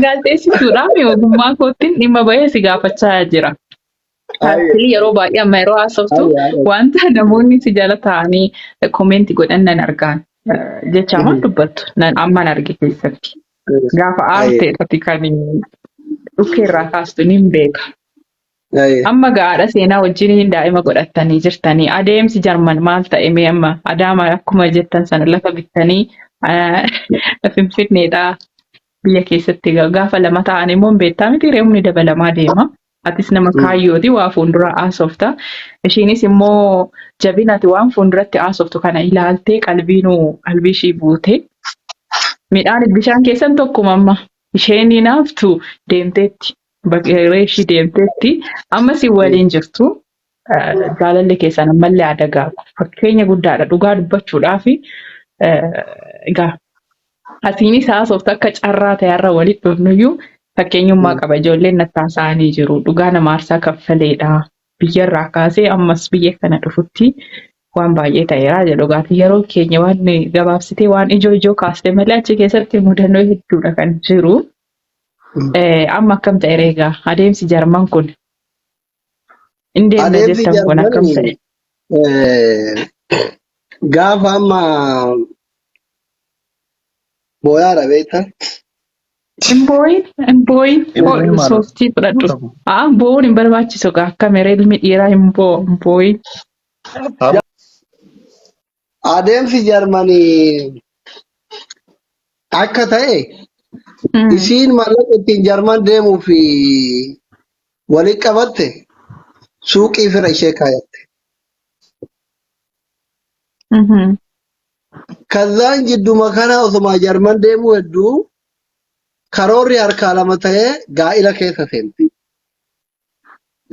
gaazexeessituudhaan ogummaa kootiin dhimma bahee si gaafachaa jira. Taatili yeroo baay'ee amma yeroo haasoftu wanta namoonni si jala taa'anii koomenti godhan nan argaan. Jechaaman dubbattu amman arge keessatti. Gaafa aarteedhati kan dhukkeerraa kaastu ni beeka. Amma gaadha seenaa wajjin daa'ima godhattanii jirtanii adeemsi jarman maal ta'e mee amma adaama akkuma jettan sana lafa bittanii finfinneedhaa biyya keessatti gaafa lama ta'an immoo beektaa miti reemni dabalamaa deema. Atis nama kaayyooti waa fuuldura haasofta. Ishiinis immoo jabinati waan fuulduratti haasoftu kana ilaaltee qalbii ishii buute. Midhaan bishaan keessan tokkuma amma isheen naaftu deemteetti. Bakkeeree ishii deemteetti. Amma si waliin jirtu jaalalli keessan ammallee adagaa fakkeenya guddaadha dhugaa dubbachuudhaaf. Egaa asiinis haasoftu akka carraa ta'arra walitti dhufnuyyuu. Fakkeenyummaa qaba ijoolleen nattaasa'anii jiru dhugaa nama aarsaa kaffaleedha biyyarraa kaasee ammas biyya kana dhufutti waan baay'ee ta'eera jedhu dhugaatii yeroo keenya waan gabaabsitee waan ijoo kaastee malee achi keessatti mudannoo hedduudha kan jiru. Amma akkam ta'e reegaa adeemsi jarman kun indeemna jettan kun akkam ta'e. Gaafa amma booyaadha beektaa. Imboyin sooftii fudhadhu. Bo'uun hin barbaachisu akka meree ilmi dhiiraa imboyin. Adeemsi jarmanii akka ta'e isiin mallaqa ittiin jarman deemuu fi walitti qabatte suuqii fira ishee kaayatte. Kazaan jidduma kana osuma jarman deemuu hedduu karoorri harkaa lama ta'ee gaa'ila keessa seenti.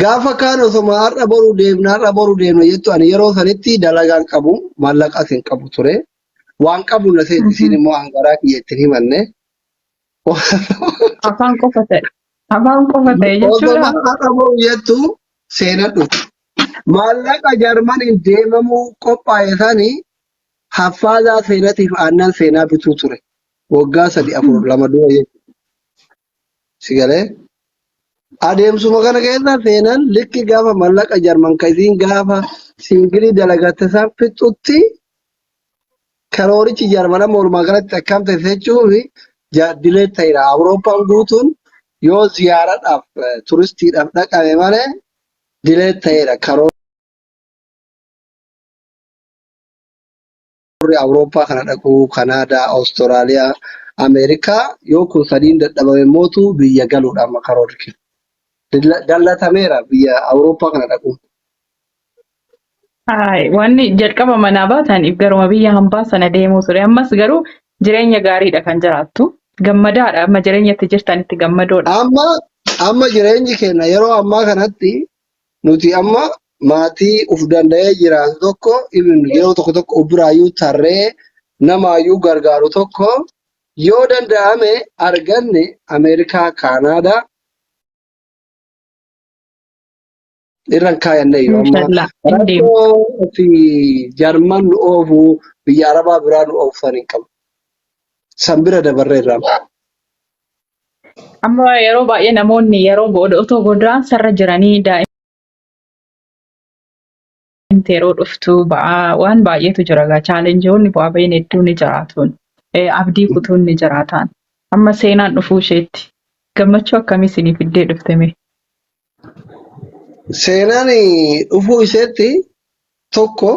Gaafa kaan osuma har'a boruu deemna jettu ani yeroo sanitti dalagaan qabu mallaqas hin qabu ture. Waan qabu na seenti isiin immoo hangaraa kiyya ittiin himanne. Afaan qofa ta'e jechuudha. Osuma har'a boruu jettu seenaa dhufu. Maallaqa jarmaniin deemamuu qophaa'e sanii haffaasaa seenatiif aannan seenaa bituu ture. Waggaa 3-4 dura jechuudha. Sigalee adeemsuma kana keessa seenan likki gaafa mallaqa jarman kasiin gaafa singilii dalagatte isaan fixutti karoorichi jarmana mormaa kanatti akkam ta'e jechuun dilee ta'eera. Awurooppaan guutuun yoo ziyaaraadhaaf turistiidhaaf dhaqame malee dilee ta'eera. Karoorri Awurooppaa kana dhaquu Kanaadaa, Awustiraaliyaa. Ameerikaa yoo kun sadiin dadhabame mootu biyya galuudhaan karoorri kennu. Dallatameera biyya Awurooppaa kana dhaquun. Wanni jalqaba manaa baataniif garuma biyya hambaa sana deemuu ture. Ammas garuu jireenya gaariidha kan jiraattu. Gammadaadha amma jireenyatti jirtanitti gammadoodha. Amma jireenyi keenya yeroo ammaa kanatti nuti amma maatii uf danda'ee jiraatu tokko yeroo tokko biraayyuu tarree namaayyuu gargaaru tokko. Yoo danda'ame arganne Ameerikaa, Kanaadaa irraan kaayanne yoo amma fi Jarman nu oofu biyya Arabaa biraa nu oofsan hin qabu. San bira dabarree irraa. Amma yeroo baay'ee namoonni yeroo otoo godaan sarara jiranii daa'imti yeroo dhuftu waan baay'eetu jira. Chaalenjiiwwan bu'aa bahiin hedduun ni jiraatuun. Abdii kutuun ni jiraataan. Amma seenaan dhufuu isheetti gammachuu akkamii isinii fiddee dhuftame? Seenaan dhufuu isheetti tokko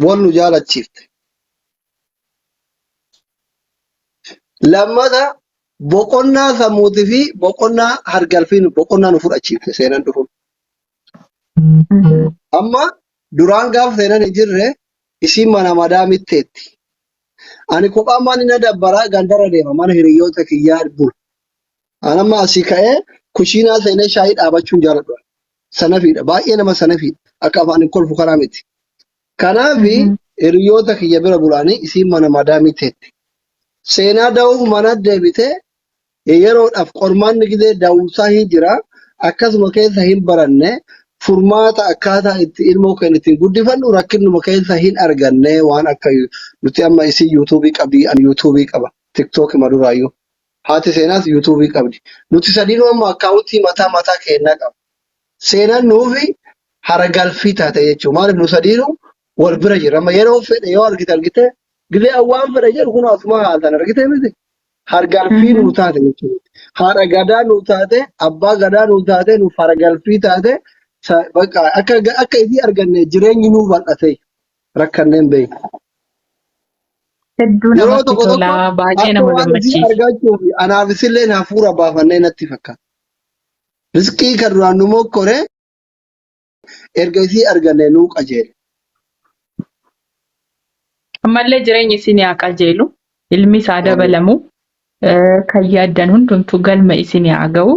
wal nu jaalachiifte. Lammata boqonnaa sammuutii fi boqonnaa hargalfiin boqonnaa nu fudhachiifte seenaan dhufuun. Amma duraan gaafa seenaan hin jirre isiin mana madaamitteetti. Ani kophaa mana na dabbaraa gandara deema mana hiriyoota kiyyaa bula. Ani amma asii ka'ee kushiinaa seenee shaayii dhaabachuun jaaladha. Sanafiidha baay'ee nama sanafiidha akka afaan hin kolfu karaa miti. Kanaaf hiriyoota kiyya bira bulaanii isiin mana madaamiteetti. Seenaa da'uuf mana deebitee yeroodhaaf qormaanni gidee da'umsaa hin jira akkasuma keessa hin baranne furmaata akkaataa itti ilmoo keenya ittiin guddifannu rakkinuma keessa hin arganne waan akka nuti amma isii yuutuubii qabdi an yuutuubii qaba tiktookii maduraayyuu haati seenaas yuutuubii qabdi. Nuti sadiinuu amma akkaawuntii mataa mataa keenyaa qaba. Seenaan nuufi haragalfii taate jechuudha. Maaliif nu sadiinuu wal bira jira. Amma yeroo fedhe yoo argite gilee waan fedhe jedhu kun asuma haatan argite miti. Hargalfii nuu taate jechuudha. Haadha gadaa nuu taate, abbaa gadaa nuu taate, nuuf haragalfii taate bakka akka isii arganne jireenyi nuu bal'ate rakkanneen beeku. Hedduu Yeroo namatti tokko tola, baay'ee akka nama waan isii gammachiisa. argachuuf anaafis illee hafuura baafannee natti fakkaata. Riskii kan duraan nu mokkore erga isii arganne nuu qajeele. Ammallee jireenyi isin haa qajeelu, ilmi isaa dabalamu, kan yaaddan hundumtuu galma isin haa ga'u.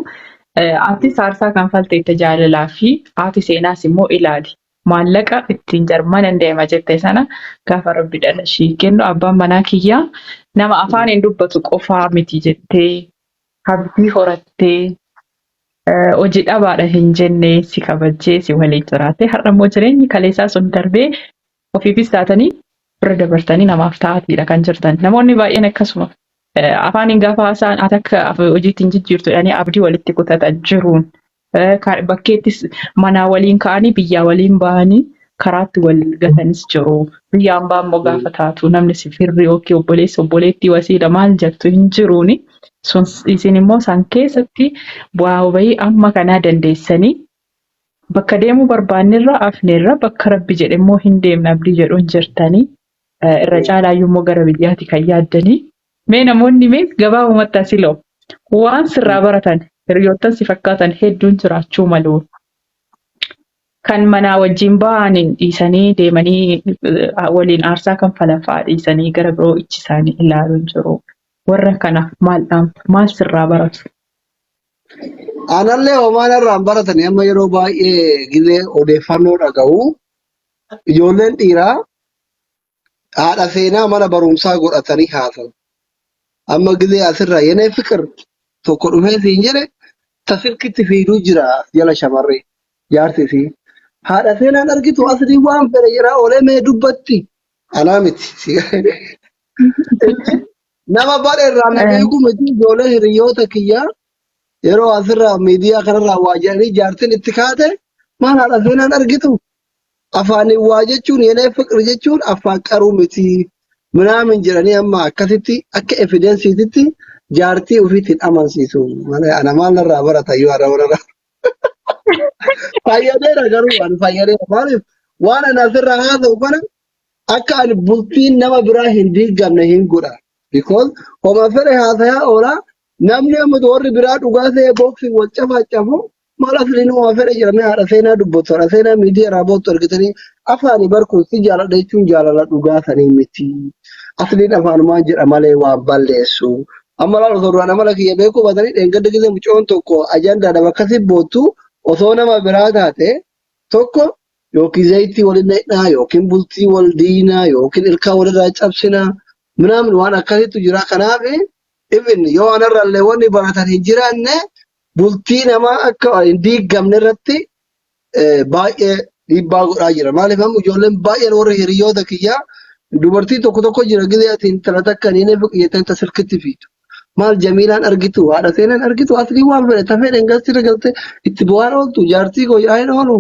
Aartis aarsaa kan falteette jaalalaa fi haati seenaas immoo ilaali. Maallaqa ittiin jarmana hin deema jette sana gaafa rabbi dhala ishii kennu abbaan manaa kiyyaa nama afaan hin dubbatu qofaa miti jettee abdii horattee hojii dhabaadha hin jenne si kabajjee si waliin jiraate har'a immoo jireenyi kaleessaa sun darbee ofiifis taatanii bira dabartanii namaaf taa'atiidha kan jirtan. Namoonni baay'een akkasuma afaaniin gaafa haasa'an ati akka hojiitti hin jijjiirtu jedhanii abdii walitti kutatan jiruun bakkeettis manaa waliin ka'anii biyyaa waliin bahanii karaatti wal gatanis jiru. Biyyaan baa immoo gaafa taatu namni si firri yookiin obboleessi obboleettii wasiidha maal jettu hin jiruuni. Isin immoo san keessatti bu'aa bahii amma kanaa dandeessanii bakka deemuu barbaannirra afneerra bakka rabbi jedhe immoo hin deemne abdii jedhuun jirtanii irra caalaayyuu immoo gara biyyaatti kan yaaddanii. Mee namoonni mee gabaabumatti asiloo waan sirraa baratan hiriyoottan si fakkaatan hedduun jiraachuu malu. Kan manaa wajjin ba'aniin dhiisanii deemanii waliin aarsaa kan falafaa dhiisanii gara biroo ichisaanii ilaaluun jiru. Warra kana maal sirraa baratu? Anallee homaan irraan baratanii amma yeroo baay'ee gilee odeeffannoo dhaga'u ijoolleen dhiiraa haadha seenaa mana barumsaa godhatanii haasa'u. Amma gilee asirraa yenee fikir tokko dhufee siin jedhe tasirkitti fiiduu jira jala shamarree jaartii haadha seenaan argitu asii waan fedhe jira olee mee dubbatti anaa miti. Nama baay'ee irraa na beeku miti ijoollee hiriyoota kiyyaa yeroo asirraa miidiyaa kanarraa waa jedhanii jaartiin itti kaate maal haadha seenaan argitu afaaniin waa jechuun yenee fikir jechuun afaan qaruu miti minaamin jedhanii amma akkasitti akka evidensiititti jaartii ofiitiin amansiisu. Ana maal narraa barata yoo haadha warra fayyadeera garuu waan fayyadeera maaliif waan ani asirraa haasa'u kana akka ani bultiin nama biraa hin diigamne hin godha. Because homa fedhe haasayaa oola namni amma warri biraa dhugaa ta'ee booksii wal cafaacafu maal asliin homa fedhe jedhanii haadha seenaa dubbatu haadha seenaa miidiyaa irraa boottu argitanii afaanii barkuun si jaaladha jechuun jaalala dhugaa sanii miti. Asliin afaanumaan jedha malee waan balleessu. Amma laal osoo duraan amala kiyya beekuu baatanii dheengadda gisee mucoon tokko ajandaadha bakkasii boottu osoo nama biraa taate tokko yookiin zayitii waliin dheedhaa yookiin bultii wal diinaa yookiin ilkaan walirraa cabsinaa minaamin waan akkasiitu jira. Kanaaf ibin yoo anarraallee wanni baratan hin jiraanne bultii namaa akka hin diigamne irratti baay'ee dhiibbaa godhaa jira. Maaliif amma ijoolleen baay'een warra hiriyoota kiyyaa dubartii tokko jira gisee ati intala takka niin fiqiyyeetan tasirkitti fiitu. Maal jamiilaan argitu haadha seenaan argitu asii waan fedhe tafee dhangaasira galte itti bu'aan ooltu jaartii koo yaa'in oolu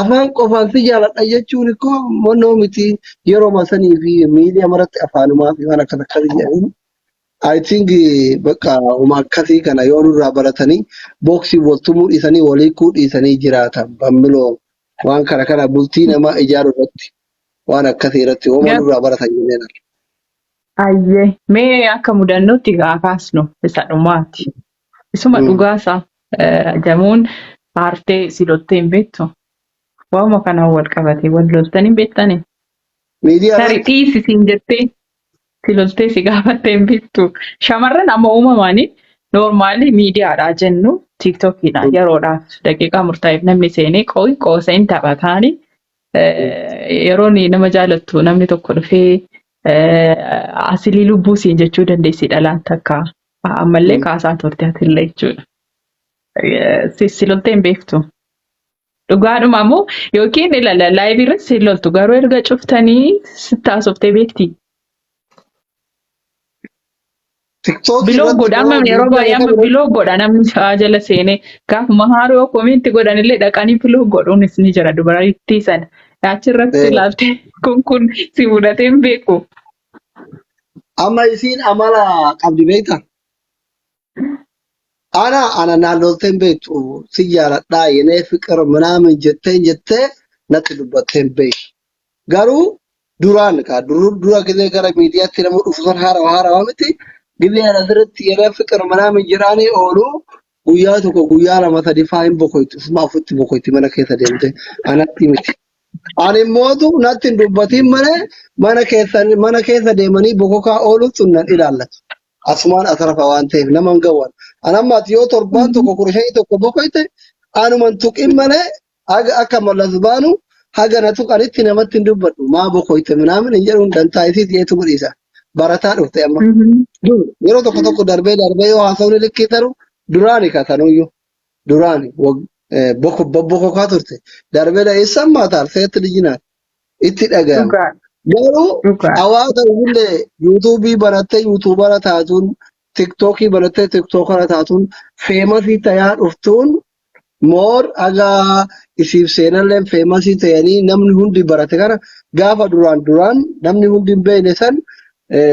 afaan qofaan si jaaladha jechuun ikkoo monnoo miti yeroo masanii fi miidiyaa maratti afaanumaa fi waan akkas akkasii jedhanii. I think bakka uma akkasii kana yoo nurraa baratanii booksii waltumuu dhiisanii waliikuu dhiisanii jiraatan bammiloo waan kana bultii namaa ijaaru irratti waan akkasii irratti hooma nurraa baratan jenneen. Ayyee mee akka mudannootti kaasnu isa dhumaati. Isuma dhugaasaa jamuun aartee silottee hin beektu. Waanuma kanaan wal qabate wal loltanii hin beektanii. Tarii dhiisisiin jettee siloltee si gaafattee hin beektu. Shamarran amma uumamaanii noormaali miidiyaadhaa jennu tiiktokiidhaan yeroodhaaf daqiiqaa murtaa'eef namni seenee qoosa hin taphataani. Yeroo nama jaalattu namni tokko dhufee asilii lubbuu siin jechuu dandeessi dhalaan takka ammallee kaasaa turte atillee jechuudha. Siloltee hin beektu. Dhugaadhuma ammoo yookiin laayivii irratti siloltu garuu erga cuftanii sittaasoftee beekti. TikTok Biloo irratti godha amma garuu yeroo gurguddaa baay'ee amma beekamu biloo godha namni shawaa jala seenee gaafuma haaroo koomenti godhanillee dhaqanii biloo godhuunis ni jira dubartittii sana. Achirratti ilaaltee kun si mudatee hin beeku. amma isiin amala qabdi beektaa? Ana naannoltee hin beektu si jaaladhaa yenee fiqir ምናምን jettee natti dubbattee hin beektu. Garuu duraan dura gisee gara miidiyaatti nama dhufu sun haarawaa miti. Gisee asirratti yeroo fiqir ምናምን jiraanii oolu guyyaa tokko guyyaa lama sadi fa'aa hin boqoytu. Ufuma ofitti boqoyti mana keessa deemtee anatti miti. Ani immootu natti hin dubbatiin malee mana keessa deemanii bokokaa ooluun sun nan ilaallatu. Asumaan asrafa waan ta'eef nama hin gawwan. Anammaati yoo torbaan tokko kurshanii tokko boqoyte anuman tuqin malee haga akka mallas baanu haga na tuqanitti namatti hin dubbadhu. Maa boqoyte minaamin hin jedhuun dantaa isii dhiyeetu godhiisa. Barataa dhufte amma. Yeroo tokko darbee yoo haasawni likkii taru duraani katanuyyuu. Duraani bokokaa turte. Darbee eessan maataan seetti lijinaat itti dhaga'ama. Garuu hawaasa illee yuutuubii barattee yuutuubara taatuun tiktookii barattee tiktookara taatuun feemasii tayaa dhuftuun moor hagaa isiif seenallee feemasii ta'anii namni hundi barate kana gaafa duraan namni hundi hin beekne san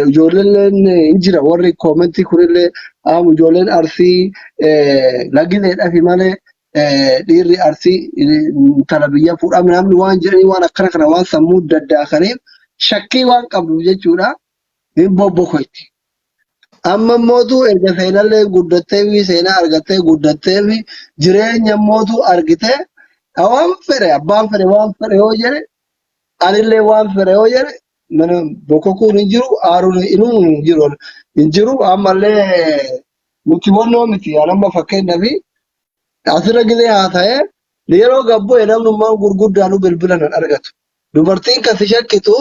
ijoolleen hin jira warri koomentii kunillee ijoolleen arsii lagileedhafi malee dhiirri arsii intala biyya fuudhaa namni waan jedhanii waan akkana kana waan sammuu daddaakaniif shakkii waan qabdu jechuudha hin bobbokoyti. Amma mootu erga seenallee guddattee seenaa argattee guddattee jireenya mootu argitee waan fedhe abbaan fedhe waan fedhe yoo jedhe anillee waan fedhe yoo jedhe mana bokokuun hin jiru aaruun hin jiru ammallee nuti wannoo miti anamma fakkeenyaaf asirra gisee haasa'ee yeroo gabboo namnummaan gurguddaanu bilbila nan argatu. Dubartiin kan si shakkitu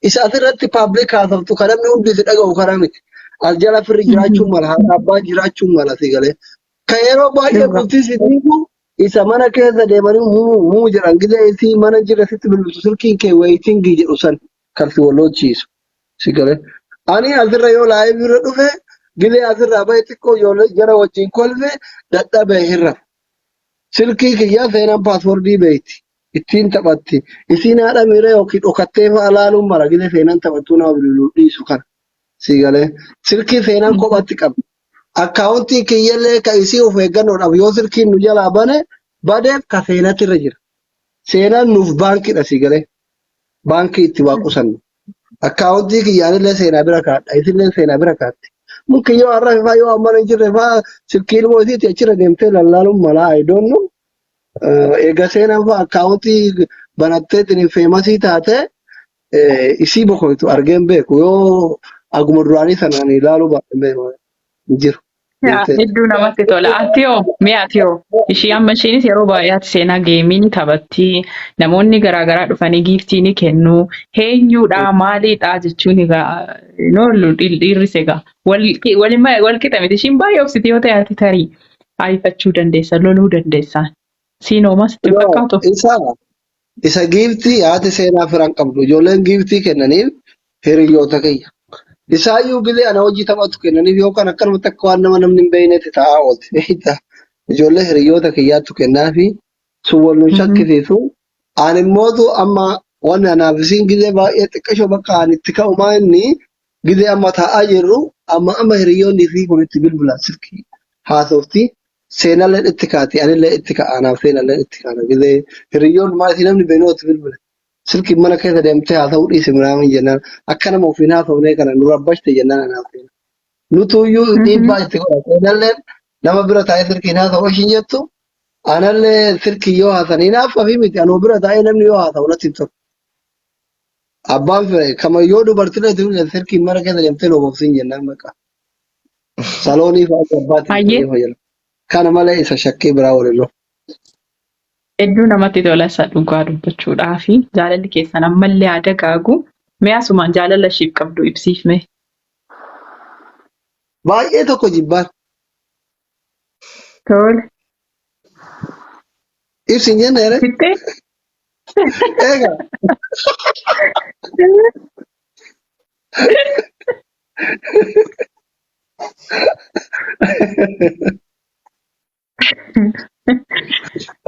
isa asirratti paabliik haasoftu kan namni hundi si dhaga'u kana miti. As jala firri jiraachuun mala haadha abbaa jiraachuun mala si galee. Kan yeroo baay'ee bultii si dhiibu isa mana keessa deemanii muu jedhan gisee isii mana jira sitti bilbiltu silkiin kee weeyitingii jedhu san kan si wallochiisu si galee. Ani asirra yoo laayivii irra dhufe gisee asirraa bahe xiqqoo jara wajjin kolfe dadhabee hirra. Silkii kiyyaa seenaan paaswordii beeyti. Ittiin taphatti. Isiin haadha miira yookiin dhokattee fa'aa laaluun mala gisee seenaan taphattuu nama bilbiluu dhiisu kana. Si galee. Silkii seenaan kophatti qaba. Akkaawuntii kiyyallee kan isii of eeggannoodhaaf yoo silkiin nu jalaa bane badeef ka seenatti irra jira. Seenaan nuuf baankiidha si galee. Baankii itti waa qusannu. Akkaawuntii kiyyaanillee seenaa bira kaadha. Isillee seenaa bira kaatti. Mungkin yoo har'a fa'aa yoo amma hin jirre fa'aa silkiin moo isiitti achirra deemtee lallaaluun malaa ayidoonnu. Egaa seenaan fa'aa akkaawuntii banattee feemasii taate isii boqoytu argeen beeku yoo aguma duraanii sanaan ilaaluu baay'ee jiru. Hedduu namatti tola. Atiyoo ishii amma ishiinis yeroo baay'eetti seenaa geemii taphatti. Namoonni garaagaraa dhufanii giiftii ni kennu. Eenyuudha maaliidha jechuun dhiirris egaa wal qixa miti. Ishiin baay'ee obsiti yoo ta'e tarii haayifachuu dandeessa loluu dandeessa. Siinoomas itti fakkaatu. Isa giiftii haati seenaa firaan qabdu. Ijoolleen giiftii kennaniif hiriyoota kiyya. Isaayyuu gisee ana hojii taphatu kennaniif yookaan akkanumatti akka waan namni hin beeknetti taa'aa oolte. Ijoollee hiriyoota kiyyaattu kennaafi sun wal nu shakkisiisu. Ani immootu amma wanni anaaf isiin gisee baay'ee xiqqashoo bakka ani itti ka'umaa inni gisee amma taa'aa jirru amma hiriyoonni fi kun itti bilbila silkii haasofti. Seenallee itti kaati anillee itti ka'anaaf seenallee itti kaana gisee hiriyoon maaliif namni beeknuutti bilbila. Silkiin mana keessa deemtee haasa'uu dhiisi miraamin jennaan akka nama ofiin haasofnee kana nu rabbashte jennaan anaaf seena. Nutuyyuu dhiibbaa itti godha. Seenallee nama bira taa'ee silkiin haasa'u ishiin jettu anallee silkii yoo haasa'an hinaaf ofii miti anuu bira taa'ee namni yoo haasa'u natti hin tolu. Abbaan fire kamayyoo dubartiilee silkiin mana keessa deemtee loobofsiin jennaan maqaa. Saloonii fa'aa abbaatti fayyadamu. Kana malee isa shakkii biraa waliloo. Hedduu namatti tola isa dhugaa dubbachuudhaa fi jaalalli keessan ammallee aadaa gaagu mee asumaan jaalala ishiif qabdu ibsiifme. Baay'ee tokko jibbaan. Tole. Ibsi hin jenne Fittee? eega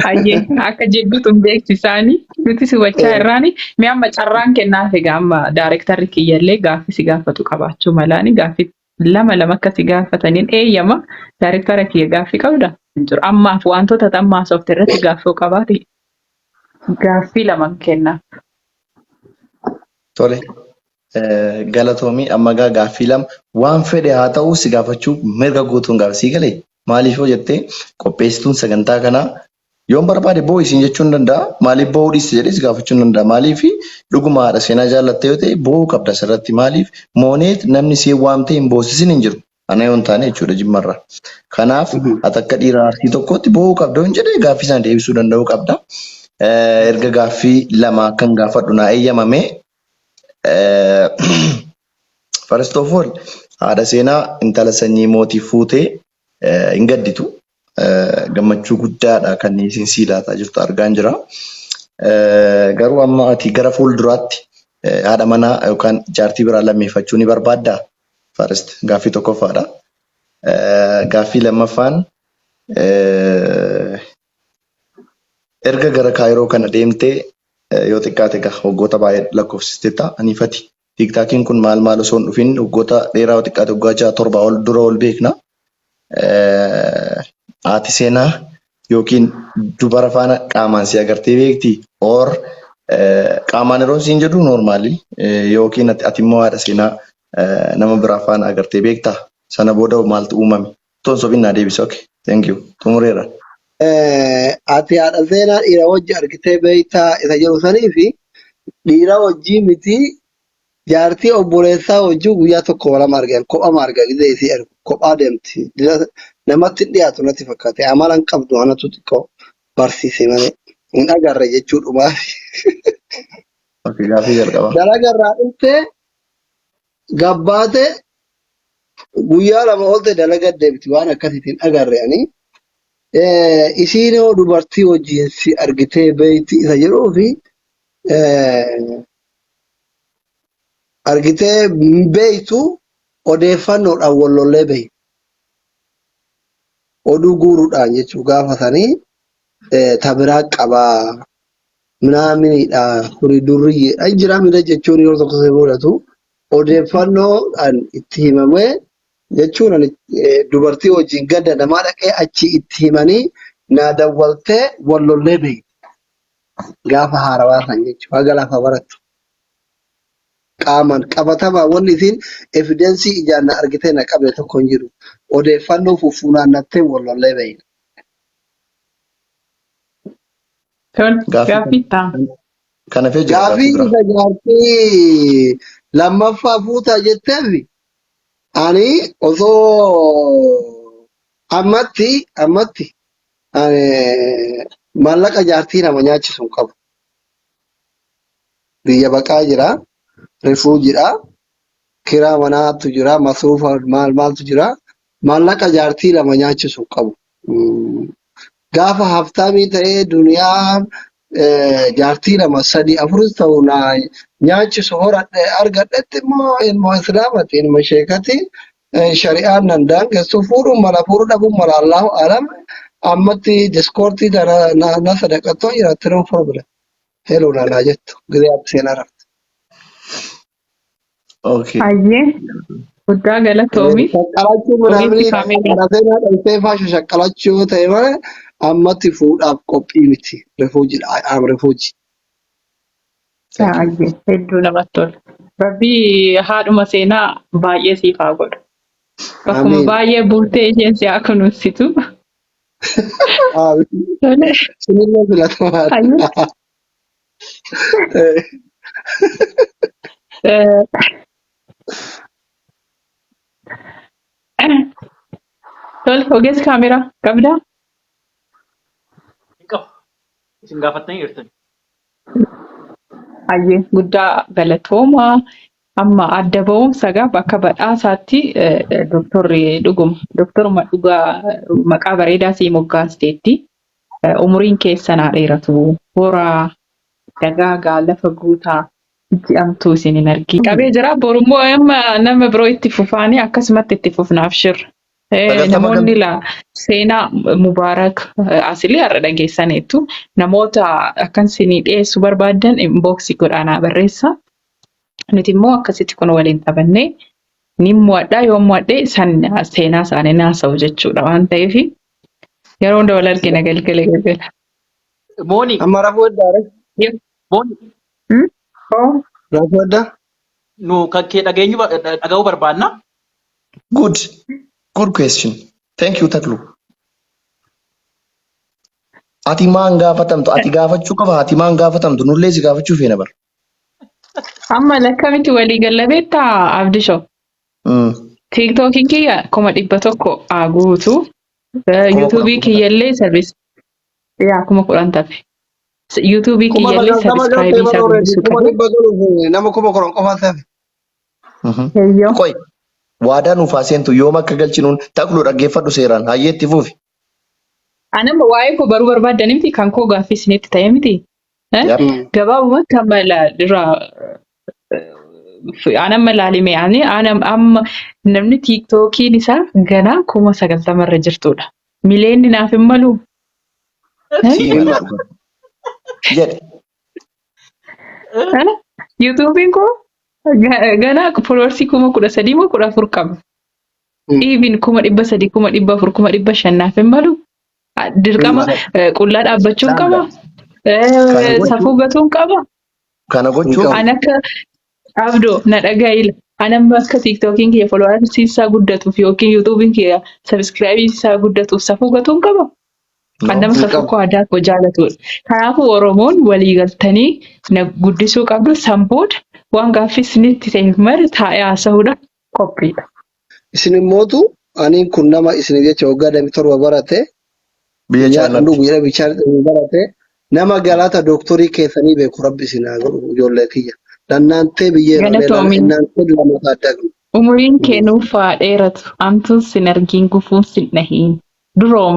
Hayyee akka jedhutu hin beeksisaanii nuti hubachaa irraani mi amma carraan kennaaf egaa amma daayirektarri kiyyallee gaaffii si gaafatu qabaachuu malaani gaaffii lama akka si gaafataniin eeyyama daayirektara kiyya gaaffii qabda hin jiru ammaaf wantoota xammaa soofti irratti gaaffii qabaate gaaffii lama kennaaf. Tole. Galatoomii amma gaaffii lama waan fedhe haa ta'u si gaafachuu mirga guutuun gaaffii galee maaliif yoo jettee qopheessituun sagantaa kanaa yoon barbaade boo isin jechuun danda'a maaliif boo dhiiste jedhee si gaafachuu danda'a maaliif dhuguma haadha seenaa jaallattee yoo ta'e boo qabda asirratti maaliif mooneet namni si waamtee hin boosisin hin jiru ana yoon taane jechuudha jimmarra. Kanaaf ati akka dhiira aartii tokkotti boo qabda yoon jedhee gaaffii sana deebisuu danda'uu qabda. Erga gaaffii lama akkan gaafadhu naa eeyyamame. First of all, haadha seenaa intala sanyii mootii fuutee hin gadditu. Gammachuu guddaadha kan isin sii laataa jirtu argaan jira. Garuu amma ati gara fuulduraatti haadha manaa yookaan jaartii biraa lammeeffachuu ni barbaaddaa? First gaaffii tokkoffaadha. Gaaffii lammaffaan erga gara Kaayiroo kana deemtee yoo xiqqaate waggoota baay'ee lakkoofsisteetta aniifati. Tiiktaakiin kun maal osoo hin dhufin waggoota dheeraa yoo xiqqaate waggaa 7 dura ol beekna. Haati seenaa yookiin dubara faana qaamaan si agartee beekti or qaamaan yeroo siin jedhu noormaali yookiin ati immoo haadha seenaa nama biraa faana agartee beektaa sana booda maaltu uumame toon sobinnaa deebisa. Okay, thank you. Xumureera. Ati haadha seenaa dhiira wajji argitee beektaa isa jedhu sanii fi dhiira wajjii miti jaartii obboleessaa wajjin guyyaa tokko walama argan kophaa marga gidee isii ergu kophaa deemti. Namatti dhiyaatu natti fakkaate amala hin qabdu anatu xiqqoo barsiise malee hin agarre jechuudha. Gaaffii jalqabaa. Dalagarraa dhuftee gabbaate guyyaa lama oolte dalaga deemti waan akkasiitiin agarre ani. Isiin yoo dubartii wajjin si argitee beekti isa jedhuu fi argitee beektu odeeffannoodhaan wallollee beektu. Oduu guuruudhaan jechuun gaafatanii tabiraa qabaa minaaminidha kuni durriyeedha jira mida jechuun yeroo tokko see mul'atu odeeffannoodhaan itti himamee jechuun dubartii wajjin gadda namaa dhaqee achi itti himanii naa dawwaltee wallollee beekti. Gaafa haarawaa san jechuudha haga lafa barattu. Qaamaan qabatamaa wanni isiin evidensii ijaan na argitee na qabne tokko hin jiru. Odeeffannoo funaannattee wallollee beekna. Gaaffii ta'a. Gaaffii isa jaartii lammaffaa fuutaa jetteef ani osoo ammatti maallaqa jaartii nama nyaachisu hin qabu. Biyya baqaa jira. Rifuu jira, kiraa manaatu jira, masruufa maaltu jira, maallaqa jaartii lama nyaachisu qabu. Gaafa haftaamii ta'ee duniyaan jaartii lama sadii afuris ta'u naa nyaachisu horadhe argadhetti immoo ilmoo islaamati ilma sheekati shari'aan nan daangessu fuudhuun mala fuudhu dhabuun mala Allahu alam ammatti diskoortii na sadaqattoo jiraatti nuu problem. Heloo naanaa jettu gidee seenaa rafte. Okay. Hayyee guddaa galatoomi. Shaqqalachuu Ogeessi kaameeraa. Seenaa dhaltee faashu shaqqalachuu yoo ta'e malee ammatti fuudhaaf qophii miti. Rifuuji. Hayyee hedduu namatti tola. Rabbii haadhuma seenaa baay'ee siif haa godhu. Bakkuma baay'ee bultee isheen si haa kunuunsitu. Sinillee filatamaadha. Tole ogeessi kaameeraa qabdaa? Isin gaafattanii jirtan. Hayyee guddaa galatooma. Amma adda ba'umsa bakka badhaasaatti dooktoruma dhugaa maqaa bareedaa sii moggaasteetti. Umuriin keessan haa dheeratu. Horaa dagaagaa lafa guutaa Ji'amtuu isin hin argii. Qabee jira borummoo amma nama biroo itti fufaanii akkasumatti itti fufnaaf shirra. Namoonni seenaa Mubaarak asilii har'a dhageessaniitu namoota akkan isinii dhiyeessuu barbaadan inboksii godhaanaa barreessa. Nuti immoo akkasitti kun waliin taphannee ni mo'adhaa yoo mo'adhee seenaa isaanii naasa'u jechuudha waan ta'eef yeroo hunda wal argina galgala. Mooni. Amma rafuu addaare. Mooni. Rafuu addaa. Nu kan kee dhaga'uu barbaanna. Good question. Thank you, Taklu. Ati maan gaafatamtu? Ati gaafachuu qaba. Ati maan gaafatamtu? Nullee si gaafachuu feena bar. Amma lakkamitti walii gallabeettaa Abdishoo? Tiktookiin kiyya 100 haa guutu. Yuutuubii kiyyallee sarbiis. Yaa 10 tafe. Yuutuubii kiyyallee sabiskiraayibii isaa guddisuu qabu. Nama 10 qofaa tafe. Qoy. Waadaa nuuf haaseentu yoom akka galchinuun Taklu dhaggeeffadhu seeraan hayyeetti fuufi. Anama waa'ee koo baruu barbaadaniif kan koo gaaffii isinitti ta'e miti. Gabaabumatti amma anama laalimee amma namni tiiktookiin isaa ganaa 90,000 irra jirtudha. Mileenni naaf hin maluu. Yuutuubiin koo ganaa foloorsii 13,000 moo 14 qaba. Dhiibin 300,000 400,000 500,000 naaf hin maluu. Dirqama qullaa dhaabbachuun qaba. Safuu gatuun qaba. Kana gochuun. An akka Abdoo na dhagaa'ila. Anamma akka tiiktookiin kiyya foloorsii isaa guddatuuf yookiin yuutuubiin kiyya sabiskiraayibii isaa guddatuuf safuu gatuun qaba. Kan nama safuu koo aadaa koo jaalatudha. Kanaafuu Oromoon walii galtanii na guddisuu qabdu sanbooda waan gaaffii isinitti ta'eef mara taa'ee haasa'uudha qophiidha. Isin immootu aniin kun nama isin jecha waggaa 27 barate. Biyya Chaanaa barate. Nama galata dooktorii keessanii beeku rabbi isin haa godhu ijoollee kiyya. Dannaantee biyyeera dannaantee lamoota adda godhu. Umuriin kennuuf haa dheeratu. Amtuun sin argiin gufuun sin dhahiin. Duroom.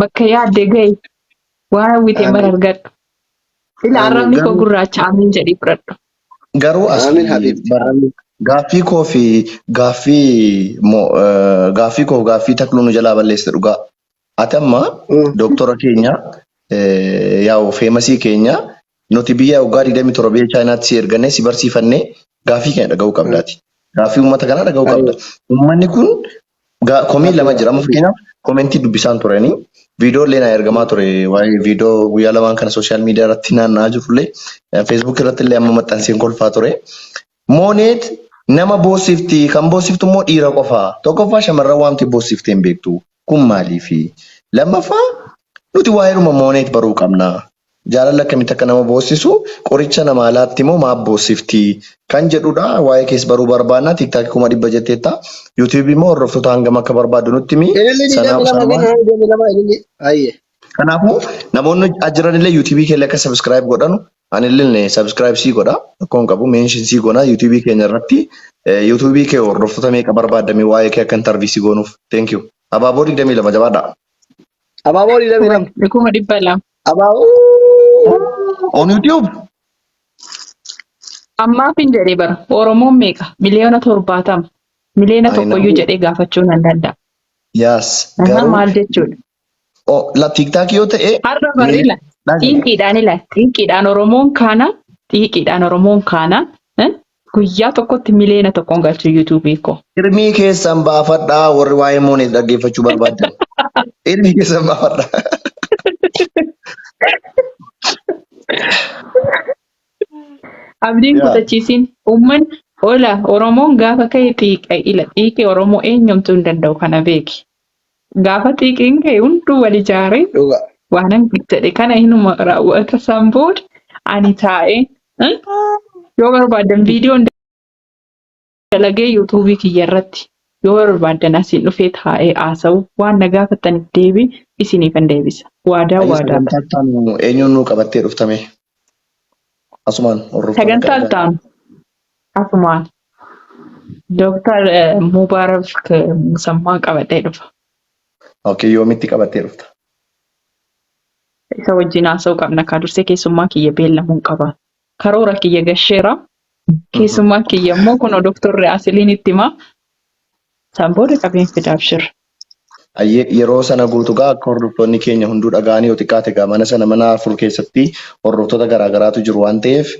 Bakka yaadde gahi waan hawwitee mara argadhu. Ila arrabni koo gurraacha amiin jedhii fudhadhu. Garuu gaaffii koo fi gaaffii Takluu nu jalaa balleessite dhugaa. Ati amma dooktora keenya yaa'u feemasii keenya nuti biyya waggaa 27 biyya Chaayinaatti si ergannee si barsiifannee gaaffii keenya dhaga'uu qabdaati. Gaaffii uummata kanaa dhaga'uu qabda. Uummanni kun komii lama jira. Amma fakkeenyaaf komentii dubbisaan turanii viidiyoolee naa ergamaa ture waa'ee viidiyoo guyyaa lamaan kana sooshaal miidiyaa irratti naanna'aa jirullee feesbuuk irratti illee amma maxxanseen kolfaa ture. Mooneet nama boosifti kan boosiftu immoo dhiira qofaa tokkoffaa shamarran waamti boosiftee hin beektu. Kun maaliifi lammaffaa nuti waa'eedhuma mooneet baruu qabna. Jaalala akkamitti akka nama boosisu qoricha nama alaatti immoo maaf boosifti kan jedhudha. Waa'ee keessa baruu barbaadna. Tiiktaakii 100 jetteetta. Yuutuubii immoo hordoftoota hangam akka barbaadu nutti himi. Kanaafuu namoonni jiranillee yuutuubii keenya akka sabiskiraayib godhanu anillee sabiskiraayib sii godha. Akkuma qabu meenshin sii godha yuutuubii keenya irratti. Yuutuubii kee hordoftoota meeqa barbaadame waa'ee kee akka intarviisii goonuuf. Thank you. Abaaboo 22 jabaadha. Abaaboo 22. 200. Abaaboo. On YouTube. Ammaaf hin jedhee bara. Oromoon meeqa? Miliyoona 70. Miliyoona tokkoyyuu jedhee gaafachuu nan danda'a. Yes. Maal jechuudha? La tiiktaakii yoo ta'e. Har'a barreela. Xiiqiidhaan Oromoon kaana. Guyyaa tokkotti miliyoona tokkoon galchu yuutuubii koo. Hirmii keessan baafadhaa warri waa'ee mooneet dhaggeeffachuu barbaadan. Hirmii keessan baafadhaa. Abdiin kutachiisiin uummanni Oromoon gaafa ka'e xiiqee Oromoo eenyumtuu hin danda'u kana beeki. Gaafa xiiqiin ka'e hunduu wal ijaaree waan an jedhe kana hinuma raawwata sanbooda ani taa'ee yoo barbaadan viidiyoon dalagee yuutuubii kiyya irratti yoo barbaadan asiin dhufee taa'ee haasa'u waan na gaafataniif deebii isiniifan deebisa. Waadaa. Eenyuun nuu qabattee dhuftame? Asumaan sagantaa ta'an asumaan Dooktar Mubaarak Musammaa qabatee dhufa. Okay, yoomitti qabattee dhufta? Isa wajjin haasa'uu qabna. Kaa dursee keessummaa kiyya beellamuun qaba. karoora kiyya gasheera. Keessumaa kiyya immoo kun doktorri Asiliin itti hima. Isaan booda qabeen fidaaf jira. Yeroo sana guutuu akka hordoftoonni keenya hunduu dhaga'anii yoo xiqqaate mana sana mana afur keessatti hordoftoota garaagaraatu jiru waan ta'eef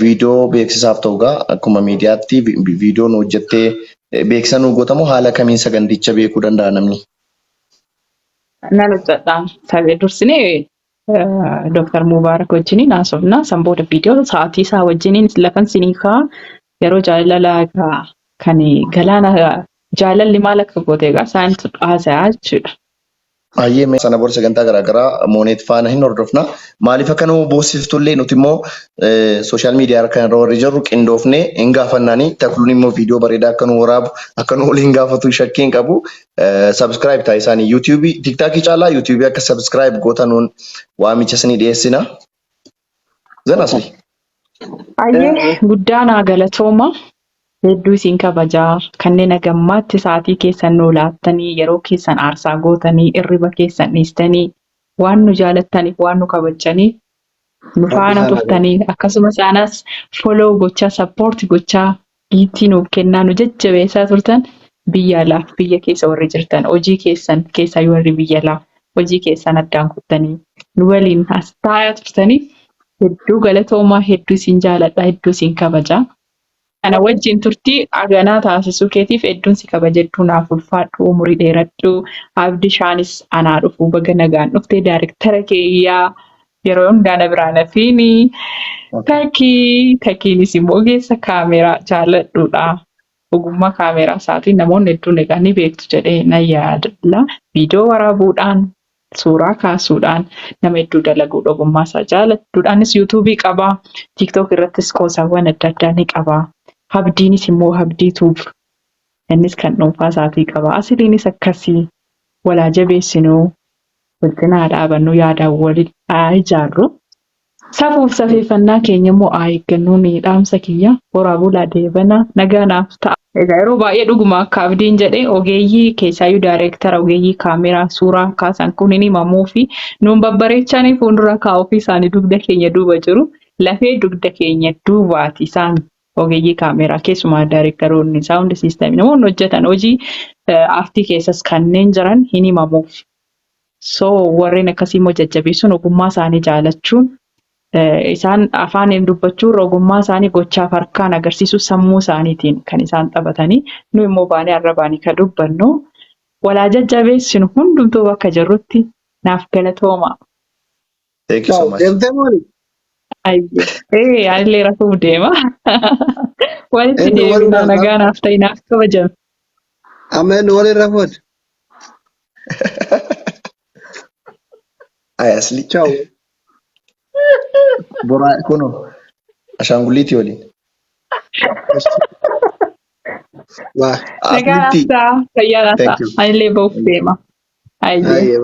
viidiyoo beeksisaaf ta'u akkuma miidiyaatti viidiyoon hojjettee beeksisa nuu gootamu haala kamiin saganticha beekuu danda'a namni. Nan hojjedha. Dursinee Dr. Mubaarak wajjiniin haasofna. San booda viidiyoo sa'aatii isaa wajjiniin lafan sinii kaa yeroo jaalala kan galaana jaalalli maal akka goote egaa isaanitu haasayaa jechuudha. Ayyee sana booda sagantaa garaagaraa mooneet faana hin hordofna. Maaliif akka nu boosiftullee nuti immoo sooshaal miidiyaa kanarra warri jirru qindoofnee hin gaafannaanii takluun immoo viidiyoo bareedaa akka nu waraabu akka nu waliin gaafatu shakkii hin qabu. Subscribe taasisaanii yuutuubii tiktaakii caalaa yuutuubii akka subscribe gootanuun waamicha isinii dhiyeessina. Zanasli. Ayyee guddaan galatooma. Hedduu isin kabajaa kanneen hagammaatti sa'aatii keessan nuu laattanii yeroo keessan aarsaa gootanii irriba keessan dhiistanii waan nu jaalattaniif waan nu kabajanii nu faana tuftanii akkasumas anas follow gochaa support gochaa giiftii nuuf kennaa nu jajjabeessaa turtan biyya alaaf biyya keessa warri jirtan hojii keessan keessa warri biyya alaaf hojii keessan addaan kuttanii nu waliin as taa'aa turtaniif hedduu galatoomaa hedduu isin jaaladha hedduu isin kabajaa. Ana wajjin turtii aganaa taasisuu keetiif hedduun si kabajeddu naaf ulfaadhu umurii dheeradhu abdii shaanis anaa dhufu baga nagaan dhuftee daayirektara keeyyaa yeroo hundaa na biraan hafiini takkiinis immoo ogeessa kaameraa jaaladhuudha. Ogummaa kaameraa isaatiin namoonni hedduun egaa ni beektu jedhee na yaadalla. Viidiyoo waraabuudhaan suuraa kaasuudhaan nama hedduu dalaguudha ogummaa isaa jaaladhuudhaanis yuutuubii qabaa tiiktook irrattis qoosawwan adda addaa ni qabaa. Abdiinis immoo abdiituuf innis kan dhuunfaa isaatii qaba. Asiliinis akkasii walaa jabeessinuu walcinaa dhaabannu yaadaan waliin ijaarru. Safuuf safeeffannaa keenya immoo eeggannuun dhaamsa kiyya waraabuu laadeebana nagaa naaf ta'a. Egaa yeroo baay'ee dhuguma akka abdiin jedhee ogeeyyii keessaayyuu daayireektara ogeeyyii kaameraa suuraa kaasan kun hin himamuu fi nuun babbareechanii fuuldura kaa'uu fi isaanii dugda keenya duuba jiru lafee dugda keenya duubaati isaan. Ogeeyyii kaameraa keessumaa daayirektaroonni saawundi siisteemii namoonni hojjetan hojii aartii keessas kanneen jiran hin himamuuf. So warreen akkasii immoo jajjabeessuun ogummaa isaanii jaalachuun isaan afaaniin dubbachuun ogummaa isaanii gochaaf harkaan agarsiisuu sammuu isaaniitiin kan isaan taphatanii nu immoo baanee arrabaanii kan dubbannu walaa jajjabeessinu hundumtuu bakka jirrutti naaf galatooma. Thank you so much. Anillee rafuuf deema. Walitti deebinaa nagaa naaf ta'e naaf kabajame. Ameen waliin rafuudha. Asli. Ciao. Boraa kuno ashaanguliitii waliin. Waa. Nagaa naaf ta'a. Fayyaa naaf ta'a. Anillee bahuuf deema. Ayyee.